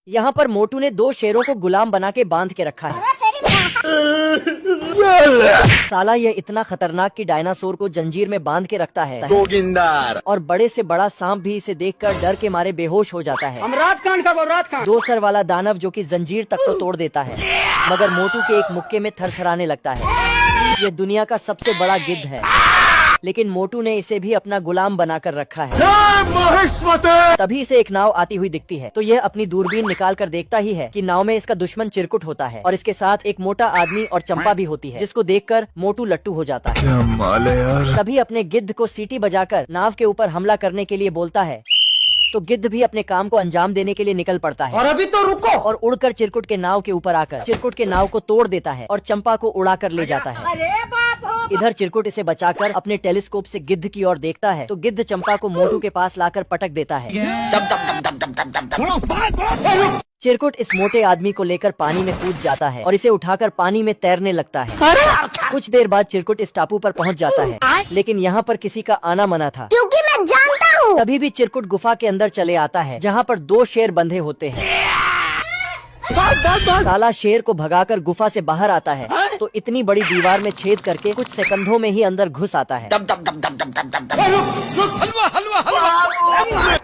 यहाँ पर मोटू ने दो शेरों को गुलाम बना के बांध के रखा है। साला ये इतना खतरनाक कि डायनासोर को जंजीर में बांध के रखता है और बड़े से बड़ा सांप भी इसे देखकर डर के मारे बेहोश हो जाता है। दो सर वाला दानव जो कि जंजीर तक को तोड़ देता है, मगर मोटू के एक मुक्के में थरथराने लगता है। ये दुनिया का सबसे बड़ा गिद्ध है, लेकिन मोटू ने इसे भी अपना गुलाम बनाकर रखा है। तभी इसे एक नाव आती हुई दिखती है, तो यह अपनी दूरबीन निकाल कर देखता ही है कि नाव में इसका दुश्मन चिरकुट होता है और इसके साथ एक मोटा आदमी और चंपा भी होती है, जिसको देखकर मोटू लट्टू हो जाता है। क्या माल है यार। तभी अपने गिद्ध को सीटी बजाकर नाव के ऊपर हमला करने के लिए बोलता है, तो गिद्ध भी अपने काम को अंजाम देने के लिए निकल पड़ता है। और अभी तो रुको। और उड़कर चिरकुट के नाव के ऊपर आकर चिरकुट के नाव को तोड़ देता है और चंपा को उड़ाकर ले जाता है। अरे बाप। इधर चिरकुट इसे बचाकर अपने टेलीस्कोप से गिद्ध की ओर देखता है, तो गिद्ध चंपा को मोटू के पास लाकर पटक देता है। चिरकुट इस मोटे आदमी को लेकर पानी में कूद जाता है और इसे उठाकर पानी में तैरने लगता है। कुछ देर बाद चिरकुट इस टापू पर पहुंच जाता है, लेकिन यहाँ पर किसी का आना मना था, क्योंकि मैं जानता हूँ। तभी भी चिरकुट गुफा के अंदर चले आता है, जहाँ पर दो शेर बंधे होते हैं। साला शेर को भगाकर गुफा से बाहर आता है, तो इतनी बड़ी दीवार में छेद करके कुछ सेकंडों में ही अंदर घुस आता है।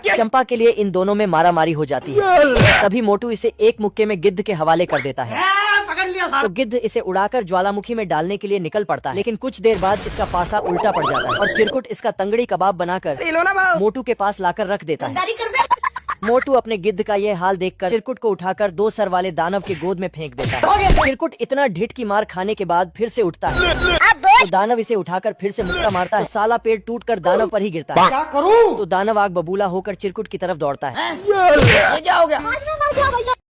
चंपा के लिए इन दोनों में मारामारी हो जाती है। तभी मोटू इसे एक मुक्के में गिद्ध के हवाले कर देता है, तो गिद्ध इसे उड़ाकर ज्वालामुखी में डालने के लिए निकल पड़ता है, लेकिन कुछ देर बाद इसका पासा उल्टा पड़ जाता है और चिरकुट इसका तंगड़ी कबाब बनाकर मोटू के पास लाकर रख देता है। मोटू अपने गिद्ध का ये हाल देखकर चिरकुट को उठाकर दो सर वाले दानव के गोद में फेंक देता है। चिरकुट इतना ढिठ की मार खाने के बाद फिर से उठता है, तो दानव इसे उठाकर फिर से मुक्का मारता है। साला पेड़ टूटकर दानव पर ही गिरता है। क्या करूं? तो दानव आग बबूला होकर चिरकुट की तरफ दौड़ता है। क्या हो गया?